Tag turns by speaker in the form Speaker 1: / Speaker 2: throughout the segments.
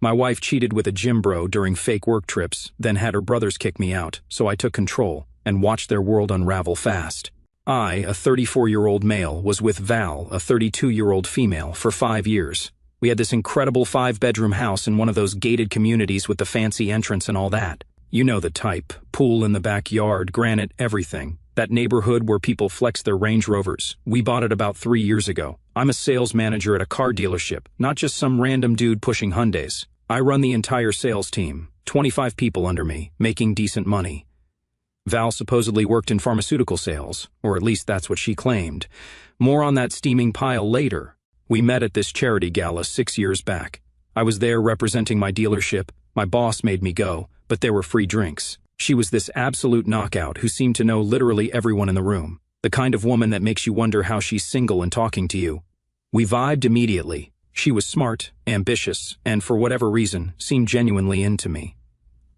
Speaker 1: My wife cheated with a gym bro during fake work trips, then had her brothers kick me out, so I took control and watched their world unravel fast. I, a 34-year-old male, was with Val, a 32-year-old female, for 5 years. We had this incredible 5-bedroom house in one of those gated communities with the fancy entrance and all that. You know the type. Pool in the backyard, granite, everything. That neighborhood where people flex their Range Rovers. We bought it about 3 years ago. I'm a sales manager at a car dealership, not just some random dude pushing Hyundais. I run the entire sales team, 25 people under me, making decent money. Val supposedly worked in pharmaceutical sales, or at least that's what she claimed. More on that steaming pile later. We met at this charity gala 6 years back. I was there representing my dealership. My boss made me go, but there were free drinks. She was this absolute knockout who seemed to know literally everyone in the room. The kind of woman that makes you wonder how she's single and talking to you. We vibed immediately. She was smart, ambitious, and for whatever reason, seemed genuinely into me.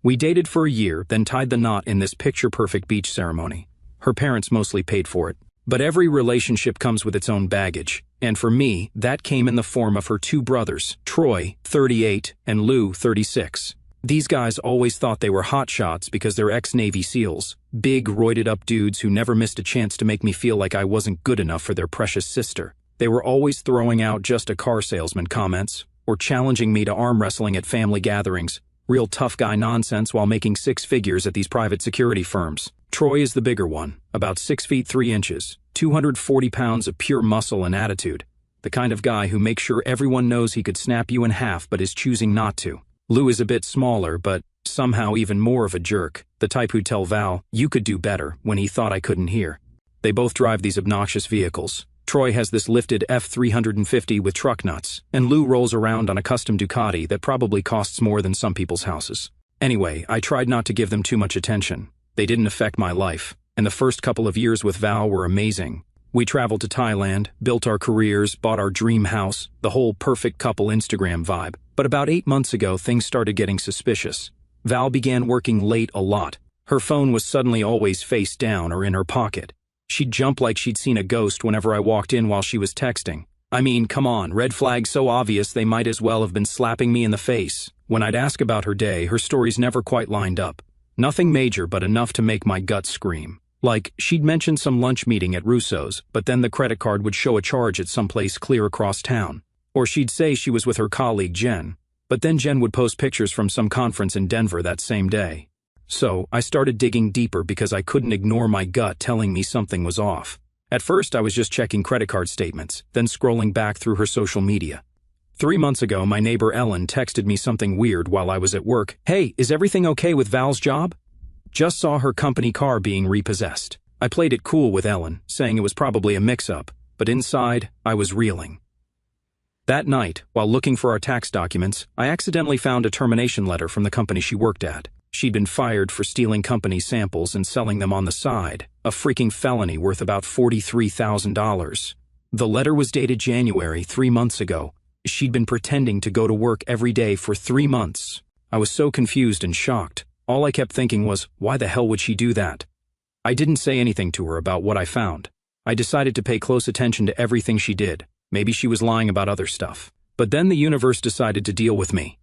Speaker 1: We dated for a year, then tied the knot in this picture-perfect beach ceremony. Her parents mostly paid for it. But every relationship comes with its own baggage, and for me, that came in the form of her 2 brothers, Troy, 38, and Lou, 36. These guys always thought they were hotshots because they're ex-Navy SEALs, big, roided-up dudes who never missed a chance to make me feel like I wasn't good enough for their precious sister. They were always throwing out just a car salesman comments, or challenging me to arm wrestling at family gatherings. Real tough guy nonsense while making 6 figures at these private security firms. Troy is the bigger one, about 6 feet 3 inches, 240 pounds of pure muscle and attitude. The kind of guy who makes sure everyone knows he could snap you in half but is choosing not to. Lou is a bit smaller, but somehow even more of a jerk, the type who'd tell Val, "You could do better," when he thought I couldn't hear. They both drive these obnoxious vehicles. Troy has this lifted F350 with truck nuts, and Lou rolls around on a custom Ducati that probably costs more than some people's houses. Anyway, I tried not to give them too much attention. They didn't affect my life, and the first couple of years with Val were amazing. We traveled to Thailand, built our careers, bought our dream house, the whole perfect couple Instagram vibe. But about 8 months ago, things started getting suspicious. Val began working late a lot. Her phone was suddenly always face down or in her pocket. She'd jump like she'd seen a ghost whenever I walked in while she was texting. I mean, come on, red flag so obvious they might as well have been slapping me in the face. When I'd ask about her day, her stories never quite lined up. Nothing major, but enough to make my gut scream. Like, she'd mention some lunch meeting at Russo's, but then the credit card would show a charge at some place clear across town. Or she'd say she was with her colleague Jen, but then Jen would post pictures from some conference in Denver that same day. So, I started digging deeper because I couldn't ignore my gut telling me something was off. At first, I was just checking credit card statements, then scrolling back through her social media. 3 months ago, my neighbor Ellen texted me something weird while I was at work. "Hey, is everything okay with Val's job? Just saw her company car being repossessed." I played it cool with Ellen, saying it was probably a mix-up, but inside, I was reeling. That night, while looking for our tax documents, I accidentally found a termination letter from the company she worked at. She'd been fired for stealing company samples and selling them on the side, a freaking felony worth about $43,000. The letter was dated January, 3 months ago. She'd been pretending to go to work every day for 3 months. I was so confused and shocked. All I kept thinking was, why the hell would she do that? I didn't say anything to her about what I found. I decided to pay close attention to everything she did. Maybe she was lying about other stuff. But then the universe decided to deal with me.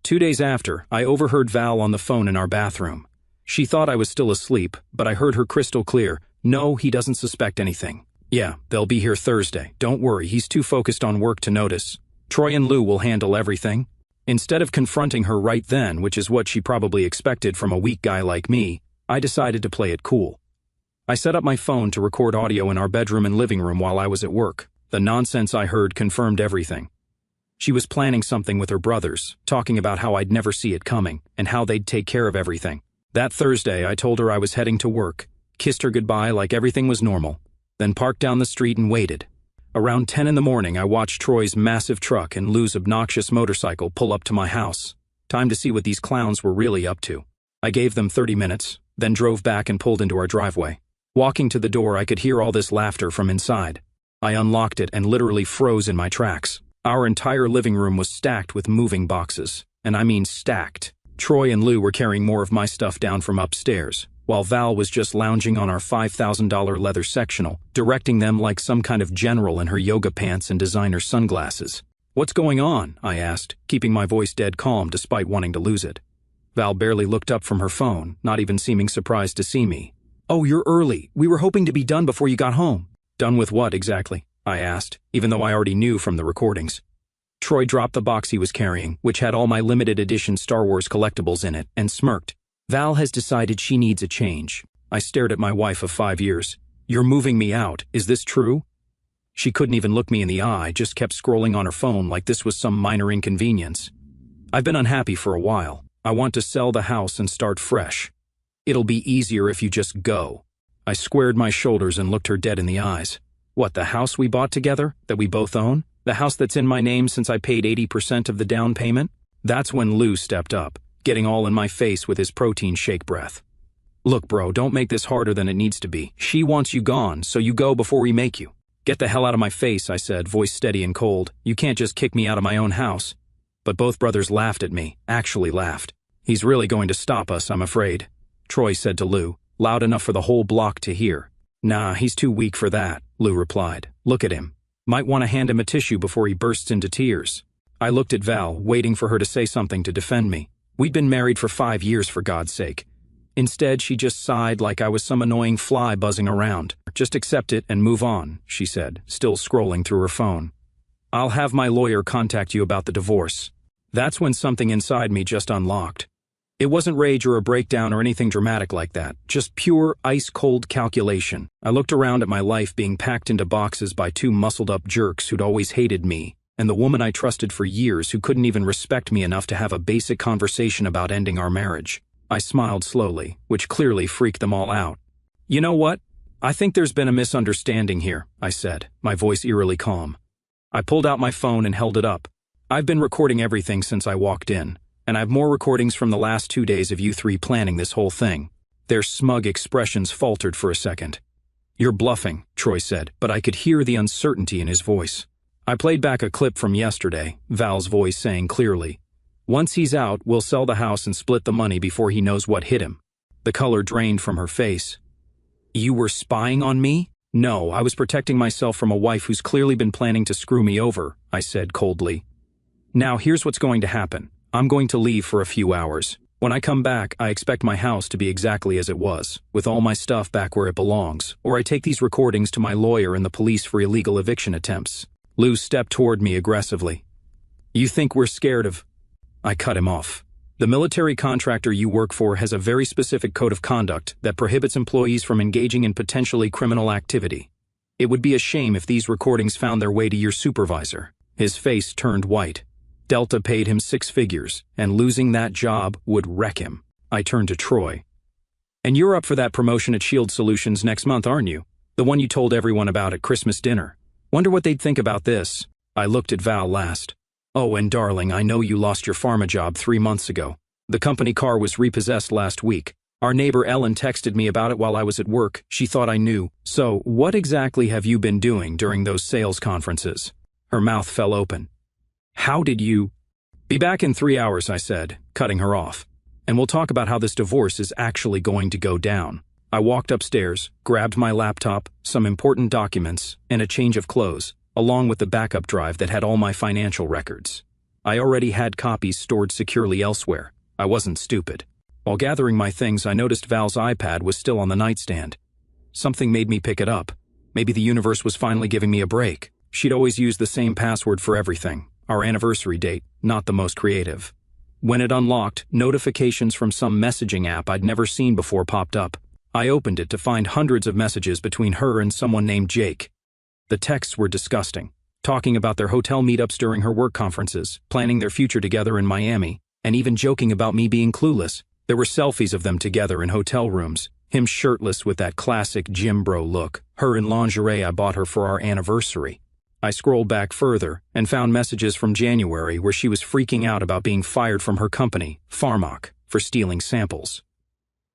Speaker 1: 2 days after, I overheard Val on the phone in our bathroom. She thought I was still asleep, but I heard her crystal clear. "No, he doesn't suspect anything. Yeah, they'll be here Thursday. Don't worry, he's too focused on work to notice. Troy and Lou will handle everything." Instead of confronting her right then, which is what she probably expected from a weak guy like me, I decided to play it cool. I set up my phone to record audio in our bedroom and living room while I was at work. The nonsense I heard confirmed everything. She was planning something with her brothers, talking about how I'd never see it coming, and how they'd take care of everything. That Thursday, I told her I was heading to work, kissed her goodbye like everything was normal, then parked down the street and waited. Around 10 in the morning, I watched Troy's massive truck and Lou's obnoxious motorcycle pull up to my house. Time to see what these clowns were really up to. I gave them 30 minutes, then drove back and pulled into our driveway. Walking to the door, I could hear all this laughter from inside. I unlocked it and literally froze in my tracks. Our entire living room was stacked with moving boxes, and I mean stacked. Troy and Lou were carrying more of my stuff down from upstairs, while Val was just lounging on our $5,000 leather sectional, directing them like some kind of general in her yoga pants and designer sunglasses. What's going on? I asked, keeping my voice dead calm despite wanting to lose it. Val barely looked up from her phone, not even seeming surprised to see me. Oh, you're early. We were hoping to be done before you got home. Done with what exactly? I asked, even though I already knew from the recordings. Troy dropped the box he was carrying, which had all my limited edition Star Wars collectibles in it, and smirked. Val has decided she needs a change. I stared at my wife of 5 years. You're moving me out. Is this true? She couldn't even look me in the eye, just kept scrolling on her phone like this was some minor inconvenience. I've been unhappy for a while. I want to sell the house and start fresh. It'll be easier if you just go. I squared my shoulders and looked her dead in the eyes. What, the house we bought together, that we both own? The house that's in my name since I paid 80% of the down payment? That's when Lou stepped up, getting all in my face with his protein shake breath. Look, bro, don't make this harder than it needs to be. She wants you gone, so you go before we make you. Get the hell out of my face, I said, voice steady and cold. You can't just kick me out of my own house. But both brothers laughed at me, actually laughed. He's really going to stop us, I'm afraid, Troy said to Lou, loud enough for the whole block to hear. Nah, he's too weak for that, Lou replied. Look at him. Might want to hand him a tissue before he bursts into tears. I looked at Val, waiting for her to say something to defend me. We'd been married for 5 years, for God's sake. Instead, she just sighed like I was some annoying fly buzzing around. Just accept it and move on, she said, still scrolling through her phone. I'll have my lawyer contact you about the divorce. That's when something inside me just unlocked. It wasn't rage or a breakdown or anything dramatic like that, just pure, ice-cold calculation. I looked around at my life being packed into boxes by 2 muscled-up jerks who'd always hated me, and the woman I trusted for years who couldn't even respect me enough to have a basic conversation about ending our marriage. I smiled slowly, which clearly freaked them all out. You know what? I think there's been a misunderstanding here, I said, my voice eerily calm. I pulled out my phone and held it up. I've been recording everything since I walked in, and I have more recordings from the last 2 days of you 3 planning this whole thing. Their smug expressions faltered for a second. You're bluffing, Troy said, but I could hear the uncertainty in his voice. I played back a clip from yesterday, Val's voice saying clearly, once he's out, we'll sell the house and split the money before he knows what hit him. The color drained from her face. You were spying on me? No, I was protecting myself from a wife who's clearly been planning to screw me over, I said coldly. Now here's what's going to happen. I'm going to leave for a few hours. When I come back, I expect my house to be exactly as it was, with all my stuff back where it belongs, or I take these recordings to my lawyer and the police for illegal eviction attempts. Lou stepped toward me aggressively. You think we're scared of... I cut him off. The military contractor you work for has a very specific code of conduct that prohibits employees from engaging in potentially criminal activity. It would be a shame if these recordings found their way to your supervisor. His face turned white. Delta paid him 6 figures, and losing that job would wreck him. I turned to Troy. And you're up for that promotion at Shield Solutions next month, aren't you? The one you told everyone about at Christmas dinner. Wonder what they'd think about this. I looked at Val last. Oh, and darling, I know you lost your pharma job 3 months ago. The company car was repossessed last week. Our neighbor Ellen texted me about it while I was at work. She thought I knew. So, what exactly have you been doing during those sales conferences? Her mouth fell open. How did you... Be back in 3 hours, I said, cutting her off. And we'll talk about how this divorce is actually going to go down. I walked upstairs, grabbed my laptop, some important documents, and a change of clothes, along with the backup drive that had all my financial records. I already had copies stored securely elsewhere. I wasn't stupid. While gathering my things, I noticed Val's iPad was still on the nightstand. Something made me pick it up. Maybe the universe was finally giving me a break. She'd always used the same password for everything. Our anniversary date, not the most creative. When it unlocked, notifications from some messaging app I'd never seen before popped up. I opened it to find hundreds of messages between her and someone named Jake. The texts were disgusting, talking about their hotel meetups during her work conferences, planning their future together in Miami, and even joking about me being clueless. There were selfies of them together in hotel rooms, him shirtless with that classic gym bro look, her in lingerie I bought her for our anniversary. I scrolled back further and found messages from January where she was freaking out about being fired from her company, Pharmac, for stealing samples.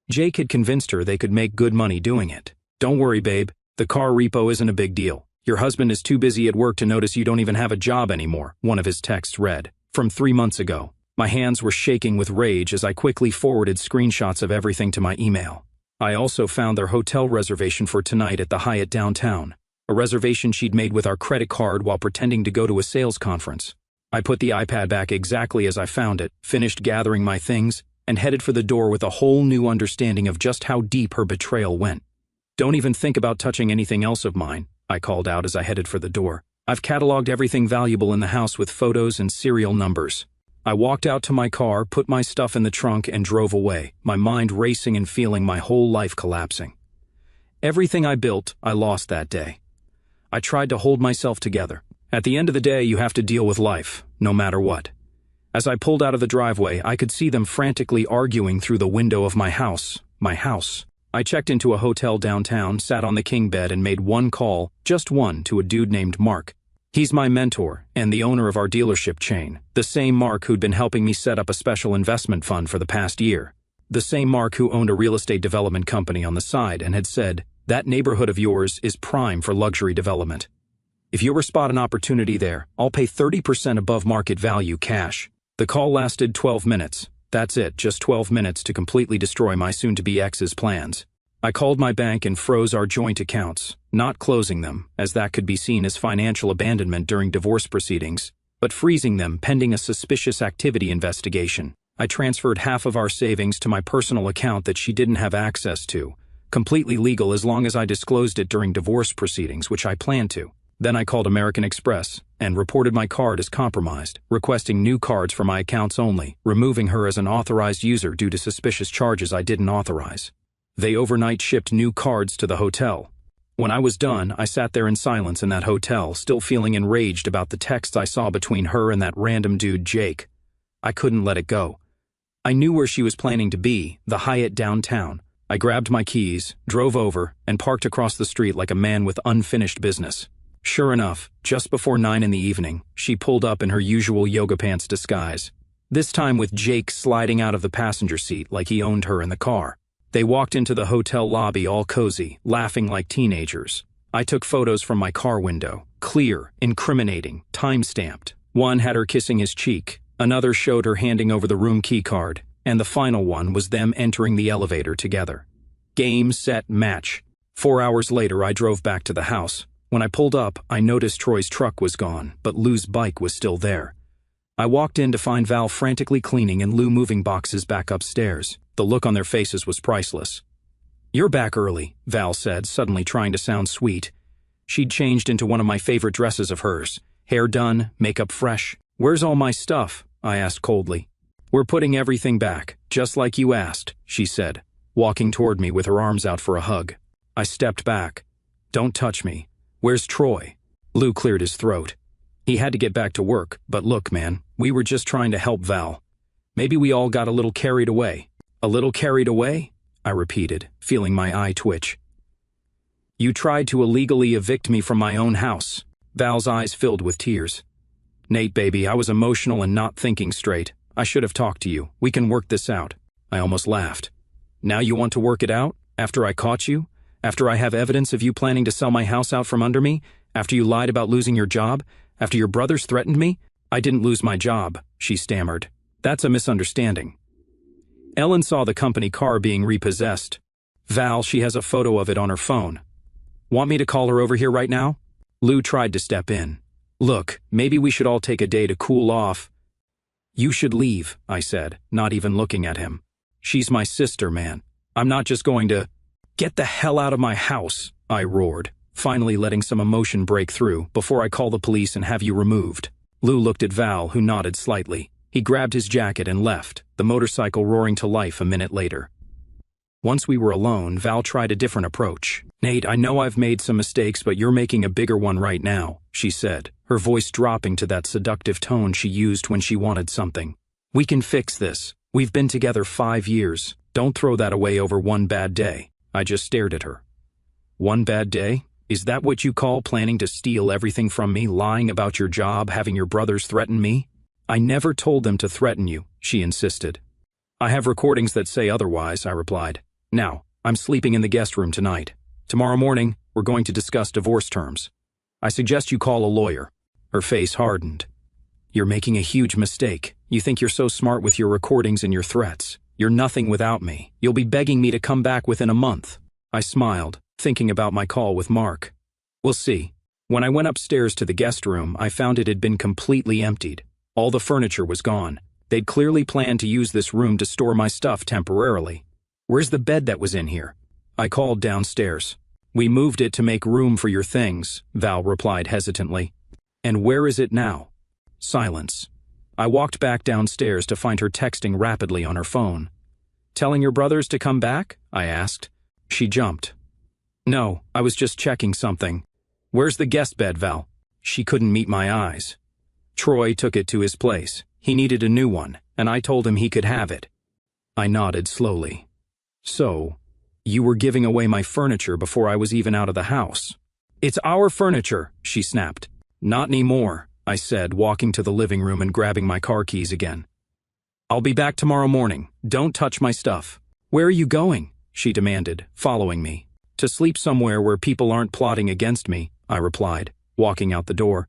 Speaker 1: Jake had convinced her they could make good money doing it. Don't worry, babe. The car repo isn't a big deal. Your husband is too busy at work to notice you don't even have a job anymore, one of his texts read. From 3 months ago. My hands were shaking with rage as I quickly forwarded screenshots of everything to my email. I also found their hotel reservation for tonight at the Hyatt downtown. A reservation she'd made with our credit card while pretending to go to a sales conference. I put the iPad back exactly as I found it, finished gathering my things, and headed for the door with a whole new understanding of just how deep her betrayal went. "Don't even think about touching anything else of mine," I called out as I headed for the door. "I've cataloged everything valuable in the house with photos and serial numbers." I walked out to my car, put my stuff in the trunk, and drove away, my mind racing and feeling my whole life collapsing. Everything I built, I lost that day. I tried to hold myself together. At the end of the day, you have to deal with life, no matter what. As I pulled out of the driveway, I could see them frantically arguing through the window of my house. I checked into a hotel downtown, sat on the king bed, and made one call, just one, to a dude named Mark. He's my mentor and the owner of our dealership chain, the same Mark who'd been helping me set up a special investment fund for the past year. The same Mark who owned a real estate development company on the side and had said, "That neighborhood of yours is prime for luxury development. If you ever spot an opportunity there, I'll pay 30% above market value cash." The call lasted 12 minutes. That's it, just 12 minutes to completely destroy my soon-to-be ex's plans. I called my bank and froze our joint accounts, not closing them, as that could be seen as financial abandonment during divorce proceedings, but freezing them pending a suspicious activity investigation. I transferred half of our savings to my personal account that she didn't have access to, completely legal as long as I disclosed it during divorce proceedings, which I planned to. Then I called American Express and reported my card as compromised, requesting new cards for my accounts only, removing her as an authorized user due to suspicious charges I didn't authorize. They overnight shipped new cards to the hotel. When I was done, I sat there in silence in that hotel, still feeling enraged about the texts I saw between her and that random dude Jake. I couldn't let it go. I knew where she was planning to be, the Hyatt downtown. I grabbed my keys, drove over, and parked across the street like a man with unfinished business. Sure enough, just before 9 in the evening, she pulled up in her usual yoga pants disguise, this time with Jake sliding out of the passenger seat like he owned her in the car. They walked into the hotel lobby all cozy, laughing like teenagers. I took photos from my car window, clear, incriminating, time-stamped. One had her kissing his cheek, another showed her handing over the room key card, and the final one was them entering the elevator together. Game, set, match. 4 hours later, I drove back to the house. When I pulled up, I noticed Troy's truck was gone, but Lou's bike was still there. I walked in to find Val frantically cleaning and Lou moving boxes back upstairs. The look on their faces was priceless. "You're back early," Val said, suddenly trying to sound sweet. She'd changed into one of my favorite dresses of hers. Hair done, makeup fresh. "Where's all my stuff?" I asked coldly. "We're putting everything back, just like you asked," she said, walking toward me with her arms out for a hug. I stepped back. "Don't touch me. Where's Troy?" Lou cleared his throat. "He had to get back to work, but look, man, we were just trying to help Val. Maybe we all got a little carried away." "A little carried away?" I repeated, feeling my eye twitch. "You tried to illegally evict me from my own house." Val's eyes filled with tears. "Nate, baby, I was emotional and not thinking straight. I should have talked to you. We can work this out." I almost laughed. "Now you want to work it out? After I caught you? After I have evidence of you planning to sell my house out from under me? After you lied about losing your job? After your brothers threatened me?" "I didn't lose my job," she stammered. "That's a misunderstanding. Ellen saw the company car being repossessed. Val, she has a photo of it on her phone. Want me to call her over here right now?" Lou tried to step in. "Look, maybe we should all take a day to cool off." "You should leave," I said, not even looking at him. "She's my sister, man. I'm not just going to—" "Get the hell out of my house," I roared, finally letting some emotion break through, "before I call the police and have you removed." Lou looked at Val, who nodded slightly. He grabbed his jacket and left, the motorcycle roaring to life a minute later. Once we were alone, Val tried a different approach. "Nate, I know I've made some mistakes, but you're making a bigger one right now," she said, her voice dropping to that seductive tone she used when she wanted something. "We can fix this. We've been together 5 years. Don't throw that away over one bad day." I just stared at her. "One bad day? Is that what you call planning to steal everything from me, lying about your job, having your brothers threaten me?" "I never told them to threaten you," she insisted. "I have recordings that say otherwise," I replied. "Now, I'm sleeping in the guest room tonight. Tomorrow morning, we're going to discuss divorce terms. I suggest you call a lawyer." Her face hardened. "You're making a huge mistake. You think you're so smart with your recordings and your threats. You're nothing without me. You'll be begging me to come back within a month." I smiled, thinking about my call with Mark. "We'll see." When I went upstairs to the guest room, I found it had been completely emptied. All the furniture was gone. They'd clearly planned to use this room to store my stuff temporarily. Where's the bed that was in here? I called downstairs. We moved it to make room for your things, Val replied hesitantly. And where is it now? Silence. I walked back downstairs to find her texting rapidly on her phone. Telling your brothers to come back? I asked. She jumped. No, I was just checking something. Where's the guest bed, Val? She couldn't meet my eyes. Troy took it to his place. He needed a new one, and I told him he could have it. I nodded slowly. So, you were giving away my furniture before I was even out of the house. It's our furniture, she snapped. Not anymore, I said, walking to the living room and grabbing my car keys again. I'll be back tomorrow morning. Don't touch my stuff. Where are you going? She demanded, following me. To sleep somewhere where people aren't plotting against me, I replied, walking out the door.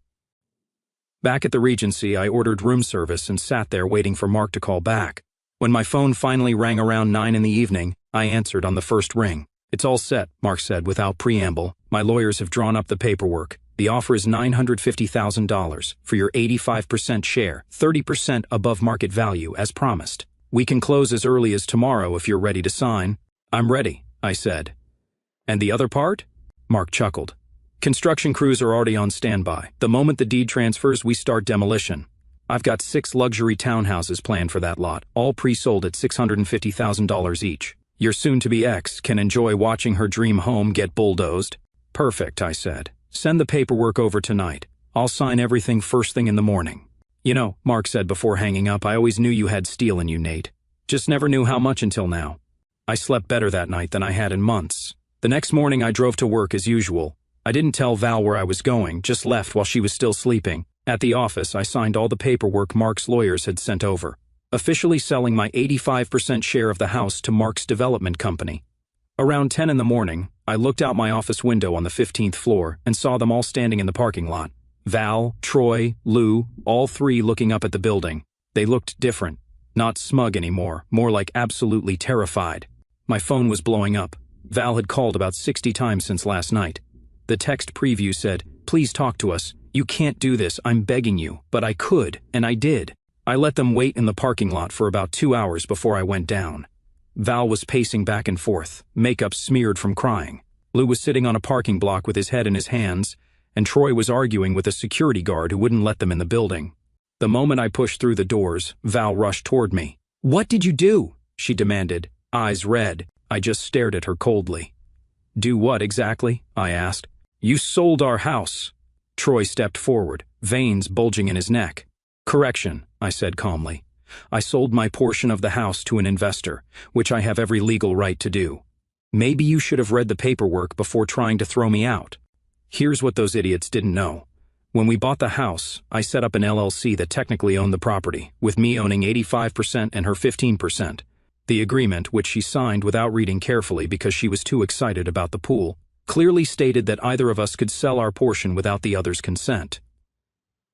Speaker 1: Back at the Regency, I ordered room service and sat there waiting for Mark to call back. When my phone finally rang around 9 in the evening, I answered on the first ring. It's all set, Mark said without preamble. My lawyers have drawn up the paperwork. The offer is $950,000 for your 85% share, 30% above market value as promised. We can close as early as tomorrow if you're ready to sign. I'm ready, I said. And the other part? Mark chuckled. Construction crews are already on standby. The moment the deed transfers, we start demolition. I've got 6 luxury townhouses planned for that lot, all pre-sold at $650,000 each. Your soon-to-be ex can enjoy watching her dream home get bulldozed. Perfect, I said. Send the paperwork over tonight. I'll sign everything first thing in the morning. You know, Mark said before hanging up, I always knew you had steel in you, Nate. Just never knew how much until now. I slept better that night than I had in months. The next morning I drove to work as usual. I didn't tell Val where I was going, just left while she was still sleeping. At the office, I signed all the paperwork Mark's lawyers had sent over, officially selling my 85% share of the house to Mark's development company. Around 10 in the morning, I looked out my office window on the 15th floor and saw them all standing in the parking lot. Val, Troy, Lou, all 3 looking up at the building. They looked different, not smug anymore, more like absolutely terrified. My phone was blowing up. Val had called about 60 times since last night. The text preview said, "Please talk to us. You can't do this, I'm begging you." But I could, and I did. I let them wait in the parking lot for about 2 hours before I went down. Val was pacing back and forth, makeup smeared from crying. Lou was sitting on a parking block with his head in his hands, and Troy was arguing with a security guard who wouldn't let them in the building. The moment I pushed through the doors, Val rushed toward me. "What did you do?" she demanded, eyes red. I just stared at her coldly. "Do what exactly?" I asked. "You sold our house." Troy stepped forward, veins bulging in his neck. "Correction," I said calmly. "I sold my portion of the house to an investor, which I have every legal right to do. Maybe you should have read the paperwork before trying to throw me out. Here's what those idiots didn't know. When we bought the house, I set up an LLC that technically owned the property, with me owning 85% and her 15%. The agreement, which she signed without reading carefully because she was too excited about the pool, clearly stated that either of us could sell our portion without the other's consent.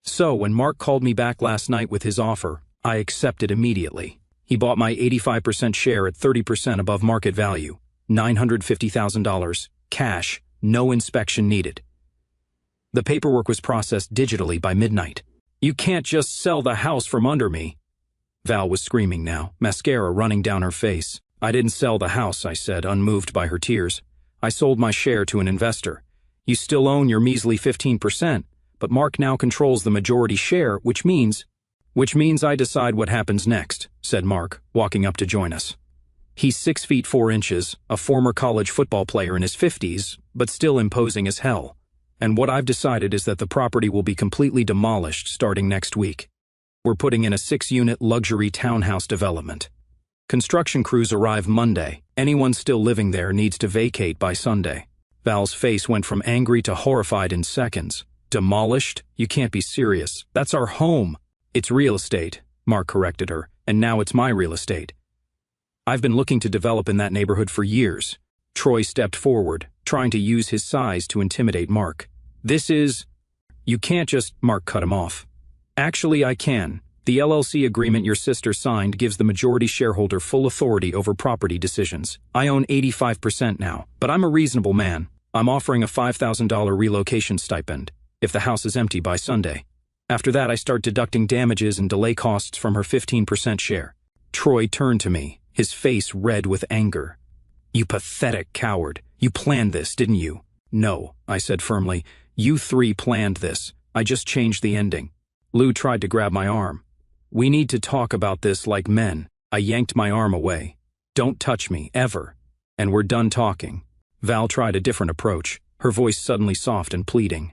Speaker 1: So when Mark called me back last night with his offer, I accepted immediately. He bought my 85% share at 30% above market value, $950,000, cash, no inspection needed. The paperwork was processed digitally by midnight. "You can't just sell the house from under me." Val was screaming now, mascara running down her face. "I didn't sell the house," I said, unmoved by her tears. "I sold my share to an investor. You still own your measly 15%, but Mark now controls the majority share, which means I decide what happens next," said Mark, walking up to join us. He's 6 feet 4 inches, a former college football player in his 50s, but still imposing as hell. And what I've decided is that the property will be completely demolished starting next week. We're putting in a 6-unit luxury townhouse development. Construction crews arrive Monday. Anyone still living there needs to vacate by Sunday. Val's face went from angry to horrified in seconds. "Demolished? You can't be serious. That's our home." "It's real estate," Mark corrected her, "and now it's my real estate. I've been looking to develop in that neighborhood for years." Troy stepped forward, trying to use his size to intimidate Mark. "You can't just—" Mark cut him off. "Actually, I can. The LLC agreement your sister signed gives the majority shareholder full authority over property decisions. I own 85% now, but I'm a reasonable man. I'm offering a $5,000 relocation stipend if the house is empty by Sunday." After that, I start deducting damages and delay costs from her 15% share. Troy turned to me, his face red with anger. You pathetic coward. You planned this, didn't you? No, I said firmly. You three planned this. I just changed the ending. Lou tried to grab my arm. We need to talk about this like men. I yanked my arm away. Don't touch me, ever. And we're done talking. Val tried a different approach, her voice suddenly soft and pleading.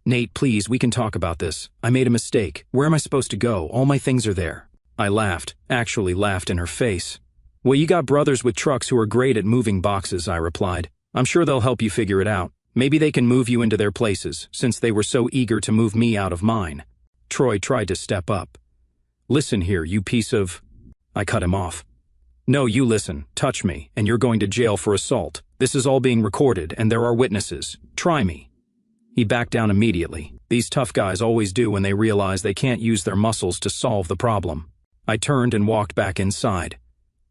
Speaker 1: Nate, please, we can talk about this. I made a mistake. Where am I supposed to go? All my things are there. I laughed, actually laughed in her face. Well, you got brothers with trucks who are great at moving boxes, I replied. I'm sure they'll help you figure it out. Maybe they can move you into their places, since they were so eager to move me out of mine. Troy tried to step up. Listen here, you piece of... I cut him off. No, you listen, touch me, and you're going to jail for assault. This is all being recorded, and there are witnesses. Try me. He backed down immediately. These tough guys always do when they realize they can't use their muscles to solve the problem. I turned and walked back inside.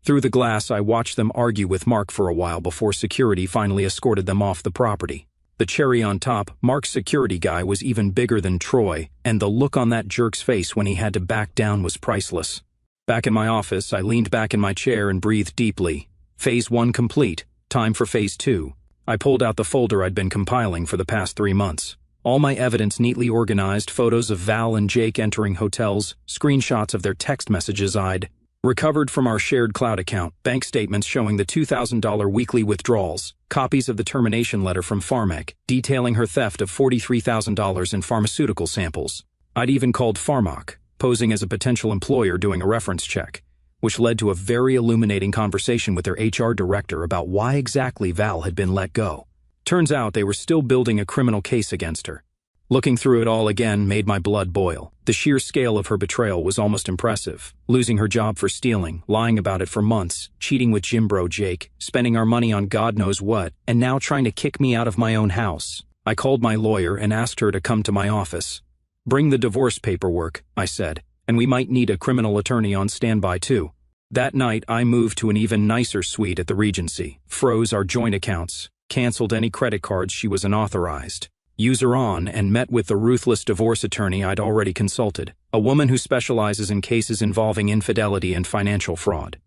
Speaker 1: Through the glass, I watched them argue with Mark for a while before security finally escorted them off the property. The cherry on top, Mark's security guy was even bigger than Troy, and the look on that jerk's face when he had to back down was priceless. Back in my office, I leaned back in my chair and breathed deeply. Phase 1 complete. Time for Phase 2. I pulled out the folder I'd been compiling for the past 3 months. All my evidence neatly organized, photos of Val and Jake entering hotels, screenshots of their text messages I'd recovered from our shared cloud account, bank statements showing the $2,000 weekly withdrawals, copies of the termination letter from Pharmac, detailing her theft of $43,000 in pharmaceutical samples. I'd even called Pharmac, posing as a potential employer doing a reference check, which led to a very illuminating conversation with their HR director about why exactly Val had been let go. Turns out they were still building a criminal case against her. Looking through it all again made my blood boil. The sheer scale of her betrayal was almost impressive. Losing her job for stealing, lying about it for months, cheating with Jim Bro Jake, spending our money on God knows what, and now trying to kick me out of my own house. I called my lawyer and asked her to come to my office. Bring the divorce paperwork, I said, and we might need a criminal attorney on standby too. That night, I moved to an even nicer suite at the Regency, froze our joint accounts, canceled any credit cards she was unauthorized. User on, and met with the ruthless divorce attorney I'd already consulted, a woman who specializes in cases involving infidelity and financial fraud.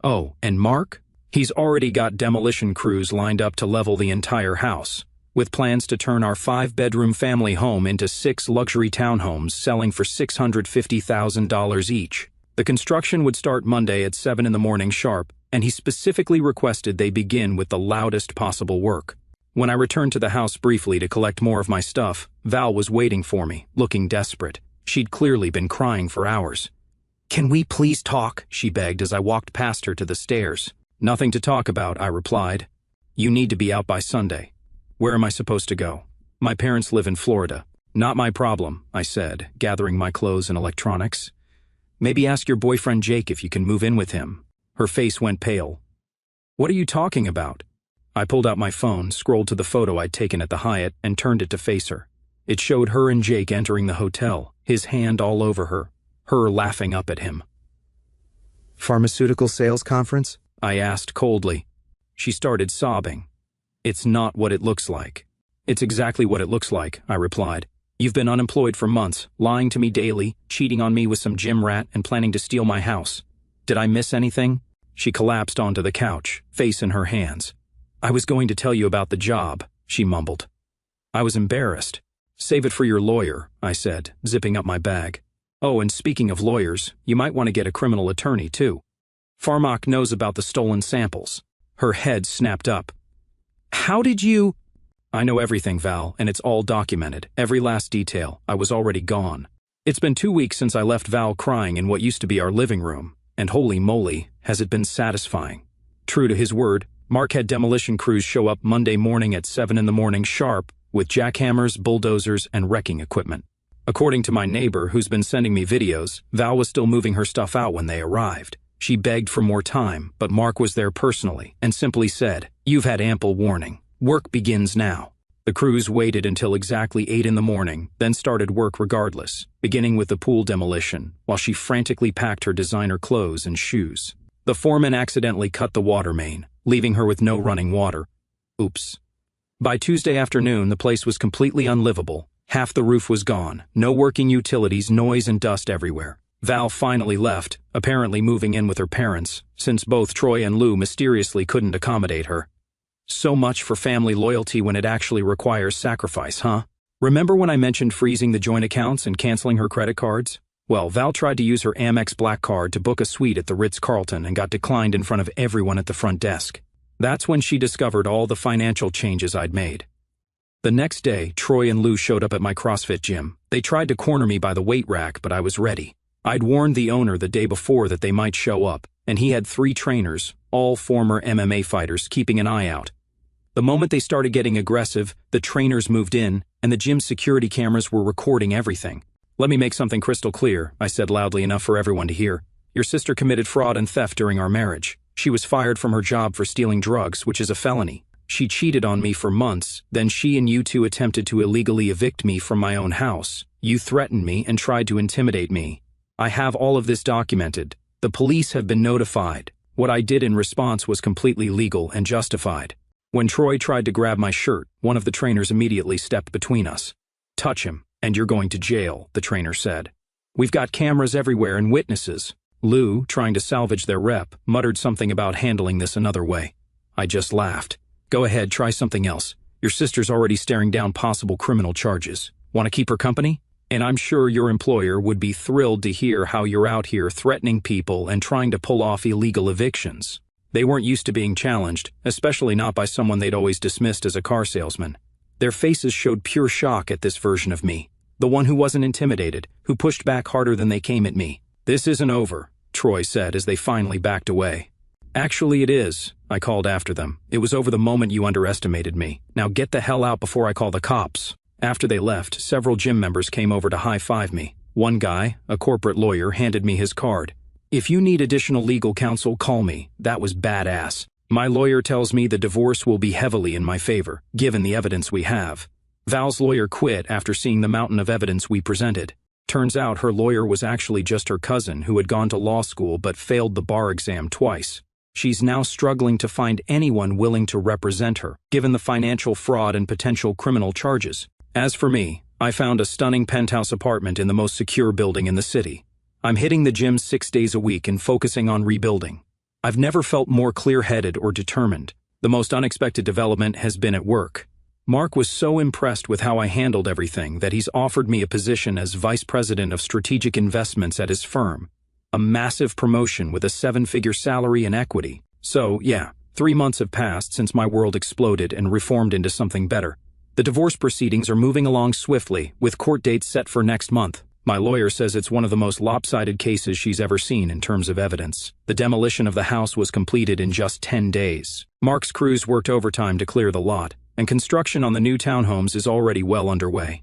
Speaker 1: Oh, and Mark? He's already got demolition crews lined up to level the entire house, with plans to turn our 5-bedroom family home into 6 luxury townhomes selling for $650,000 each. The construction would start Monday at 7 in the morning sharp, and he specifically requested they begin with the loudest possible work. When I returned to the house briefly to collect more of my stuff, Val was waiting for me, looking desperate. She'd clearly been crying for hours. Can we please talk? She begged as I walked past her to the stairs. Nothing to talk about, I replied. You need to be out by Sunday. Where am I supposed to go? My parents live in Florida. Not my problem, I said, gathering my clothes and electronics. Maybe ask your boyfriend Jake if you can move in with him. Her face went pale. What are you talking about? I pulled out my phone, scrolled to the photo I'd taken at the Hyatt, and turned it to face her. It showed her and Jake entering the hotel, his hand all over her laughing up at him.
Speaker 2: Pharmaceutical sales conference?
Speaker 1: I asked coldly. She started sobbing. It's not what it looks like. It's exactly what it looks like, I replied. You've been unemployed for months, lying to me daily, cheating on me with some gym rat, and planning to steal my house. Did I miss anything? She collapsed onto the couch, face in her hands. I was going to tell you about the job, she mumbled. I was embarrassed. Save it for your lawyer, I said, zipping up my bag. Oh, and speaking of lawyers, you might want to get a criminal attorney, too. Pharmac knows about the stolen samples. Her head snapped up. How did you... I know everything, Val, and it's all documented. Every last detail. I was already gone. It's been 2 weeks since I left Val crying in what used to be our living room, and holy moly, has it been satisfying. True to his word, Mark had demolition crews show up Monday morning at 7 in the morning sharp with jackhammers, bulldozers, and wrecking equipment. According to my neighbor, who's been sending me videos, Val was still moving her stuff out when they arrived. She begged for more time, but Mark was there personally and simply said, "You've had ample warning. Work begins now." The crews waited until exactly 8 in the morning, then started work regardless, beginning with the pool demolition, while she frantically packed her designer clothes and shoes. The foreman accidentally cut the water main, leaving her with no running water. Oops. By Tuesday afternoon, the place was completely unlivable, Half the roof was gone, no working utilities, noise and dust everywhere. Val finally left, apparently moving in with her parents, since both Troy and Lou mysteriously couldn't accommodate her. So much for family loyalty when it actually requires sacrifice, huh? Remember when I mentioned freezing the joint accounts and canceling her credit cards? Well, Val tried to use her Amex Black Card to book a suite at the Ritz-Carlton and got declined in front of everyone at the front desk. That's when she discovered all the financial changes I'd made. The next day, Troy and Lou showed up at my CrossFit gym. They tried to corner me by the weight rack, but I was ready. I'd warned the owner the day before that they might show up, and he had 3 trainers, all former MMA fighters, keeping an eye out. The moment they started getting aggressive, the trainers moved in, and the gym's security cameras were recording everything. "Let me make something crystal clear," I said loudly enough for everyone to hear. "Your sister committed fraud and theft during our marriage. She was fired from her job for stealing drugs, which is a felony. She cheated on me for months, then she and you two attempted to illegally evict me from my own house. You threatened me and tried to intimidate me. I have all of this documented. The police have been notified. What I did in response was completely legal and justified." When Troy tried to grab my shirt, one of the trainers immediately stepped between us. "Touch him, and you're going to jail," the trainer said. "We've got cameras everywhere and witnesses." Lou, trying to salvage their rep, muttered something about handling this another way. I just laughed. "Go ahead, try something else. Your sister's already staring down possible criminal charges. Want to keep her company? And I'm sure your employer would be thrilled to hear how you're out here threatening people and trying to pull off illegal evictions." They weren't used to being challenged, especially not by someone they'd always dismissed as a car salesman. Their faces showed pure shock at this version of me, the one who wasn't intimidated, who pushed back harder than they came at me. "This isn't over," Troy said as they finally backed away. "Actually it is," I called after them. "It was over the moment you underestimated me. Now get the hell out before I call the cops." After they left, several gym members came over to high-five me. One guy, a corporate lawyer, handed me his card. "If you need additional legal counsel, call me." That was badass. My lawyer tells me the divorce will be heavily in my favor, given the evidence we have. Val's lawyer quit after seeing the mountain of evidence we presented. Turns out her lawyer was actually just her cousin who had gone to law school but failed the bar exam twice. She's now struggling to find anyone willing to represent her, given the financial fraud and potential criminal charges. As for me, I found a stunning penthouse apartment in the most secure building in the city. I'm hitting the gym 6 days a week and focusing on rebuilding. I've never felt more clear-headed or determined. The most unexpected development has been at work. Mark was so impressed with how I handled everything that he's offered me a position as Vice President of Strategic Investments at his firm. A massive promotion with a 7-figure salary and equity. So, yeah, 3 months have passed since my world exploded and reformed into something better. The divorce proceedings are moving along swiftly, with court dates set for next month. My lawyer says it's one of the most lopsided cases she's ever seen in terms of evidence. The demolition of the house was completed in just 10 days. Mark's crews worked overtime to clear the lot, and construction on the new townhomes is already well underway.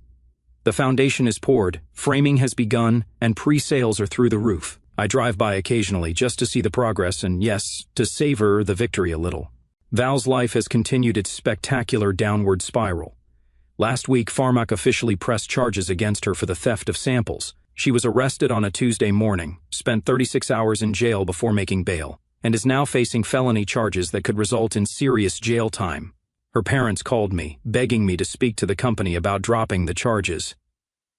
Speaker 1: The foundation is poured, framing has begun, and pre-sales are through the roof. I drive by occasionally just to see the progress and, yes, to savor the victory a little. Val's life has continued its spectacular downward spiral. Last week, Pharmac officially pressed charges against her for the theft of samples. She was arrested on a Tuesday morning, spent 36 hours in jail before making bail, and is now facing felony charges that could result in serious jail time. Her parents called me, begging me to speak to the company about dropping the charges.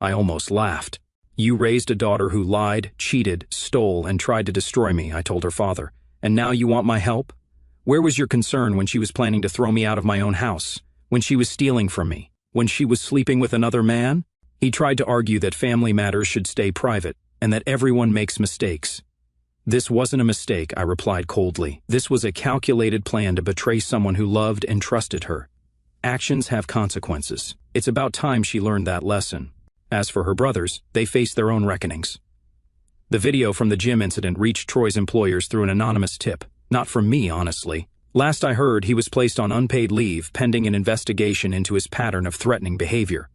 Speaker 1: I almost laughed. "You raised a daughter who lied, cheated, stole, and tried to destroy me," I told her father. "And now you want my help? Where was your concern when she was planning to throw me out of my own house? When she was stealing from me? When she was sleeping with another man?" He tried to argue that family matters should stay private, and that everyone makes mistakes. "This wasn't a mistake," I replied coldly. "This was a calculated plan to betray someone who loved and trusted her. Actions have consequences. It's about time she learned that lesson." As for her brothers, they face their own reckonings. The video from the gym incident reached Troy's employers through an anonymous tip. Not from me, honestly. Last I heard, he was placed on unpaid leave pending an investigation into his pattern of threatening behavior.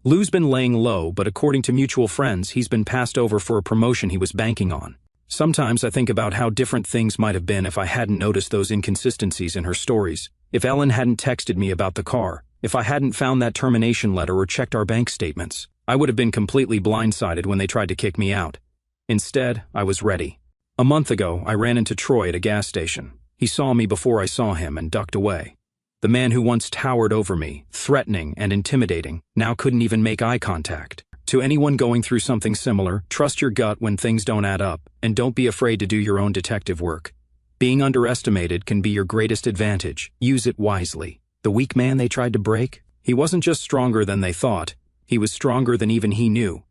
Speaker 1: Lou's been laying low, but according to mutual friends, he's been passed over for a promotion he was banking on. Sometimes I think about how different things might have been if I hadn't noticed those inconsistencies in her stories. If Ellen hadn't texted me about the car, if I hadn't found that termination letter or checked our bank statements, I would have been completely blindsided when they tried to kick me out. Instead, I was ready. A month ago, I ran into Troy at a gas station. He saw me before I saw him and ducked away. The man who once towered over me, threatening and intimidating, now couldn't even make eye contact. To anyone going through something similar, trust your gut when things don't add up, and don't be afraid to do your own detective work. Being underestimated can be your greatest advantage. Use it wisely. The weak man they tried to break? He wasn't just stronger than they thought. He was stronger than even he knew.